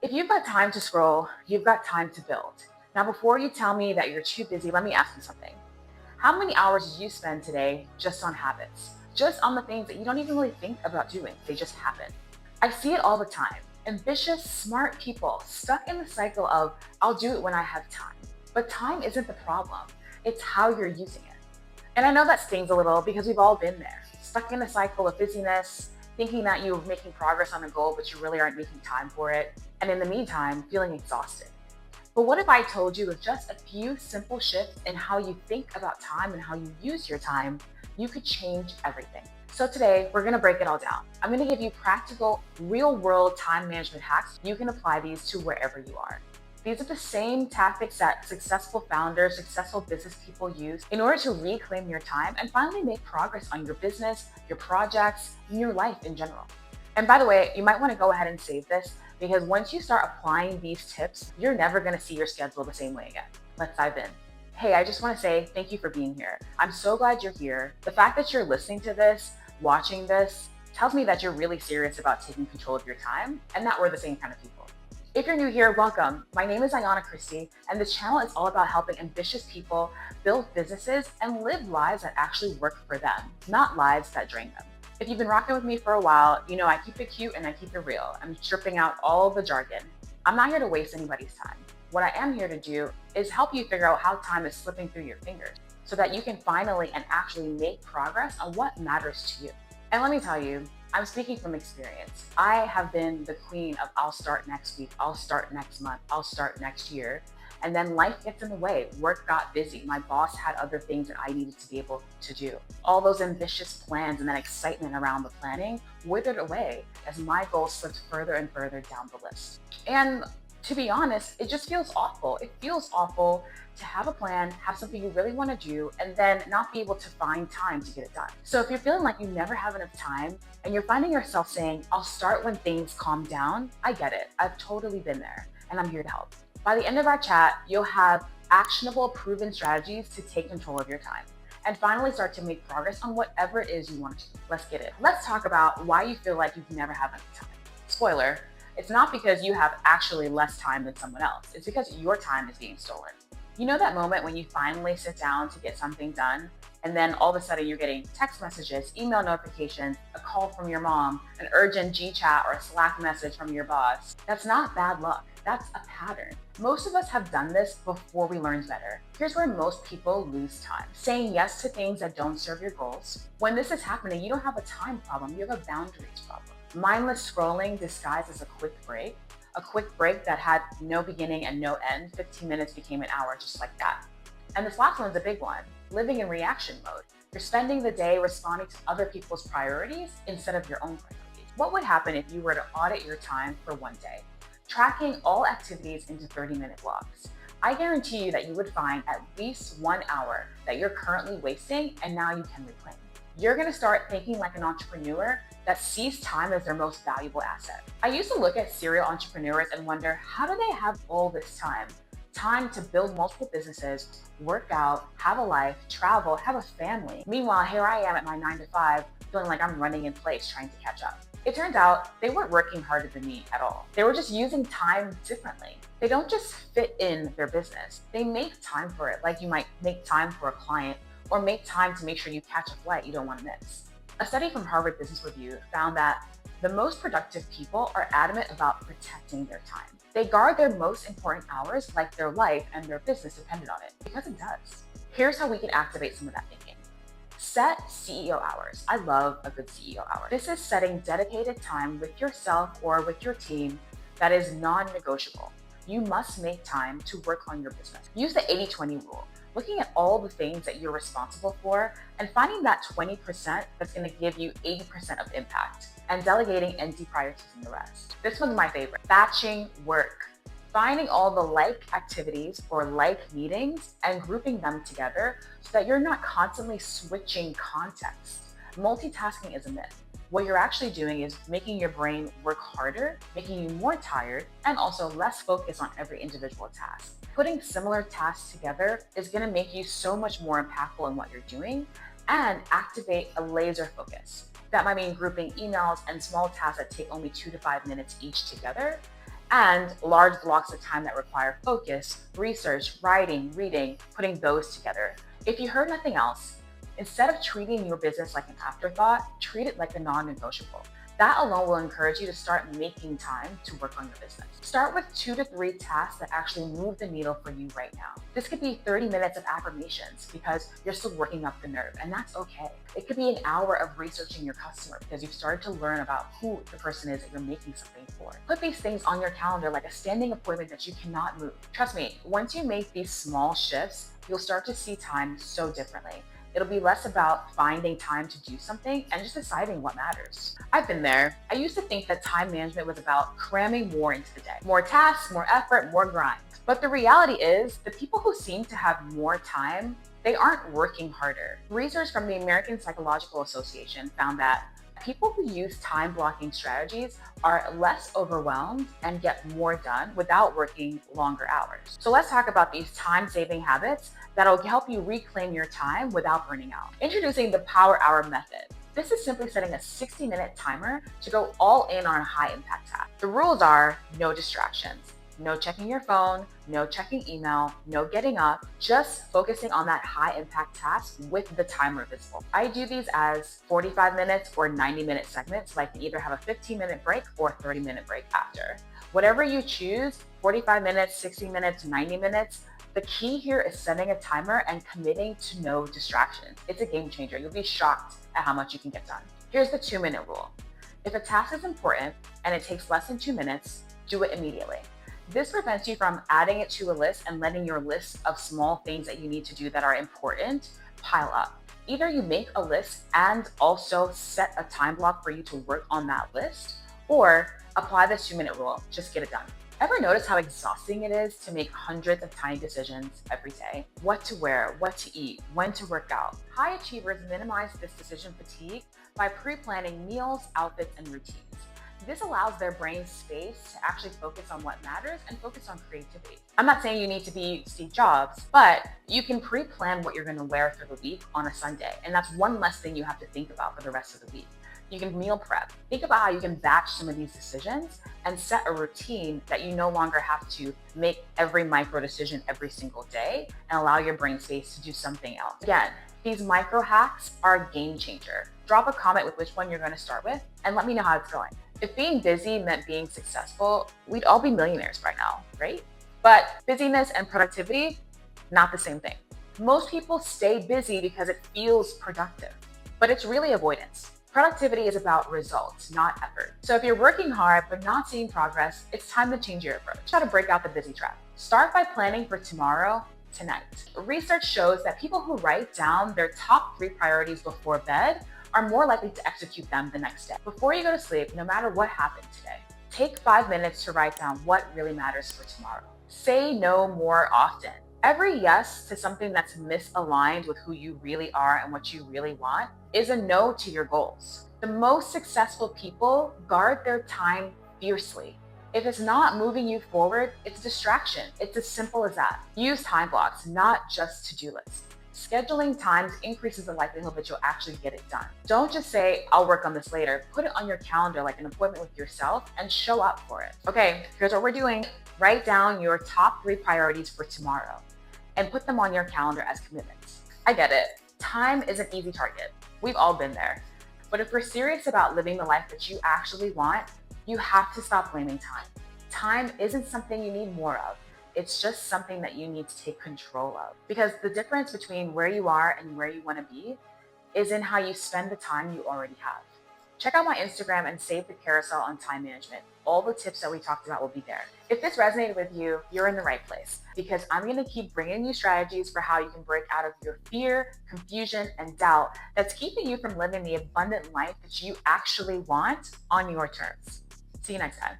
If you've got time to scroll, you've got time to build. Now, before you tell me that you're too busy, let me ask you something. How many hours did you spend today just on habits? Just on the things that you don't even really think about doing, they just happen. I see it all the time. Ambitious, smart people stuck in the cycle of, I'll do it when I have time. But time isn't the problem, it's how you're using it. And I know that stings a little because we've all been there, stuck in a cycle of busyness, thinking that you're making progress on a goal, but you really aren't making time for it. And in the meantime, feeling exhausted. But what if I told you with just a few simple shifts in how you think about time and how you use your time, you could change everything? So today, we're gonna break it all down. I'm gonna give you practical, real world time management hacks. You can apply these to wherever you are. These are the same tactics that successful founders, successful business people use in order to reclaim your time and finally make progress on your business, your projects, and your life in general. And by the way, you might want to go ahead and save this because once you start applying these tips, you're never going to see your schedule the same way again. Let's dive in. Hey, I just want to say thank you for being here. I'm so glad you're here. The fact that you're listening to this, watching this, tells me that you're really serious about taking control of your time and that we're the same kind of people. If you're new here, welcome. My name is Ayana Christie, and this channel is all about helping ambitious people build businesses and live lives that actually work for them, not lives that drain them. If you've been rocking with me for a while, you know I keep it cute and I keep it real. I'm stripping out all the jargon. I'm not here to waste anybody's time. What I am here to do is help you figure out how time is slipping through your fingers so that you can finally and actually make progress on what matters to you. And let me tell you, I'm speaking from experience. I have been the queen of I'll start next week, I'll start next month, I'll start next year. And then life gets in the way. Work got busy. My boss had other things that I needed to be able to do. All those ambitious plans and that excitement around the planning withered away as my goals slipped further and further down the list. And to be honest, it just feels awful. It feels awful to have a plan, have something you really want to do, and then not be able to find time to get it done. So if you're feeling like you never have enough time and you're finding yourself saying, I'll start when things calm down, I get it. I've totally been there and I'm here to help. By the end of our chat, you'll have actionable, proven strategies to take control of your time and finally start to make progress on whatever it is you want to do. Let's get it. Let's talk about why you feel like you can never have enough time. Spoiler, it's not because you have actually less time than someone else. It's because your time is being stolen. You know that moment when you finally sit down to get something done, and then all of a sudden you're getting text messages, email notifications, a call from your mom, an urgent G chat or a Slack message from your boss? That's not bad luck. That's a pattern. Most of us have done this before we learned better. Here's where most people lose time. Saying yes to things that don't serve your goals. When this is happening, you don't have a time problem, you have a boundaries problem. Mindless scrolling disguised as a quick break that had no beginning and no end. 15 minutes became an hour just like that. And this last one's a big one, living in reaction mode. You're spending the day responding to other people's priorities instead of your own priorities. What would happen if you were to audit your time for one day? Tracking all activities into 30-minute blocks. I guarantee you that you would find at least 1 hour that you're currently wasting and now you can reclaim. You're going to start thinking like an entrepreneur that sees time as their most valuable asset. I used to look at serial entrepreneurs and wonder, how do they have all this time? Time to build multiple businesses, work out, have a life, travel, have a family. Meanwhile, here I am at my 9 to 5, feeling like I'm running in place trying to catch up. It turned out they weren't working harder than me at all. They were just using time differently. They don't just fit in their business. They make time for it, like you might make time for a client or make time to make sure you catch a flight you don't want to miss. A study from Harvard Business Review found that the most productive people are adamant about protecting their time. They guard their most important hours like their life and their business depended on it, because it does. Here's how we can activate some of that thinking. Set CEO hours. I love a good CEO hour. This is setting dedicated time with yourself or with your team that is non-negotiable. You must make time to work on your business. Use the 80-20 rule. Looking at all the things that you're responsible for and finding that 20% that's going to give you 80% of impact and delegating and deprioritizing the rest. This one's my favorite. Batching work. Finding all the like activities or like meetings and grouping them together so that you're not constantly switching contexts. Multitasking is a myth. What you're actually doing is making your brain work harder, making you more tired, and also less focused on every individual task. Putting similar tasks together is going to make you so much more impactful in what you're doing and activate a laser focus. That might mean grouping emails and small tasks that take only 2 to 5 minutes each together and large blocks of time that require focus, research, writing, reading, putting those together. If you heard nothing else, instead of treating your business like an afterthought, treat it like a non-negotiable. That alone will encourage you to start making time to work on your business. Start with 2 to 3 tasks that actually move the needle for you right now. This could be 30 minutes of affirmations because you're still working up the nerve, and that's okay. It could be an hour of researching your customer because you've started to learn about who the person is that you're making something for. Put these things on your calendar like a standing appointment that you cannot move. Trust me, once you make these small shifts, you'll start to see time so differently. It'll be less about finding time to do something and just deciding what matters. I've been there. I used to think that time management was about cramming more into the day. More tasks, more effort, more grind. But the reality is, the people who seem to have more time, they aren't working harder. Research from the American Psychological Association found that people who use time blocking strategies are less overwhelmed and get more done without working longer hours. So let's talk about these time-saving habits that'll help you reclaim your time without burning out. Introducing the Power Hour method. This is simply setting a 60-minute timer to go all in on a high-impact task. The rules are no distractions. No checking your phone, no checking email, no getting up, just focusing on that high impact task with the timer visible. I do these as 45 minutes or 90-minute segments, so I can either have a 15-minute break or a 30-minute break after. Whatever you choose, 45 minutes, 60 minutes, 90 minutes, the key here is setting a timer and committing to no distractions. It's a game changer. You'll be shocked at how much you can get done. Here's the 2-minute rule. If a task is important and it takes less than 2 minutes, do it immediately. This prevents you from adding it to a list and letting your list of small things that you need to do that are important pile up. Either you make a list and also set a time block for you to work on that list, or apply this 2-minute rule. Just get it done. Ever notice how exhausting it is to make hundreds of tiny decisions every day? What to wear, what to eat, when to work out. High achievers minimize this decision fatigue by pre-planning meals, outfits, and routines. This allows their brain space to actually focus on what matters and focus on creativity. I'm not saying you need to be Steve Jobs, but you can pre-plan what you're going to wear for the week on a Sunday. And that's one less thing you have to think about for the rest of the week. You can meal prep. Think about how you can batch some of these decisions and set a routine that you no longer have to make every micro decision every single day and allow your brain space to do something else. Again, these micro hacks are a game changer. Drop a comment with which one you're going to start with and let me know how it's going. If being busy meant being successful, we'd all be millionaires by now, right? But busyness and productivity, not the same thing. Most people stay busy because it feels productive, but it's really avoidance. Productivity is about results, not effort. So if you're working hard but not seeing progress, it's time to change your approach. How to break out the busy trap. Start by planning for tomorrow, tonight. Research shows that people who write down their top 3 priorities before bed are more likely to execute them the next day. Before you go to sleep, no matter what happened today, take 5 minutes to write down what really matters for tomorrow. Say no more often. Every yes to something that's misaligned with who you really are and what you really want is a no to your goals. The most successful people guard their time fiercely. If it's not moving you forward, it's distraction. It's as simple as that. Use time blocks, not just to-do lists. Scheduling times increases the likelihood that you'll actually get it done. Don't just say, I'll work on this later. Put it on your calendar like an appointment with yourself and show up for it. Okay, here's what we're doing. Write down your top 3 priorities for tomorrow and put them on your calendar as commitments. I get it. Time is an easy target. We've all been there. But if we're serious about living the life that you actually want, you have to stop blaming time. Time isn't something you need more of. It's just something that you need to take control of. Because the difference between where you are and where you want to be is in how you spend the time you already have. Check out my Instagram and save the carousel on time management. All the tips that we talked about will be there. If this resonated with you, you're in the right place because I'm going to keep bringing you strategies for how you can break out of your fear, confusion, and doubt that's keeping you from living the abundant life that you actually want on your terms. See you next time.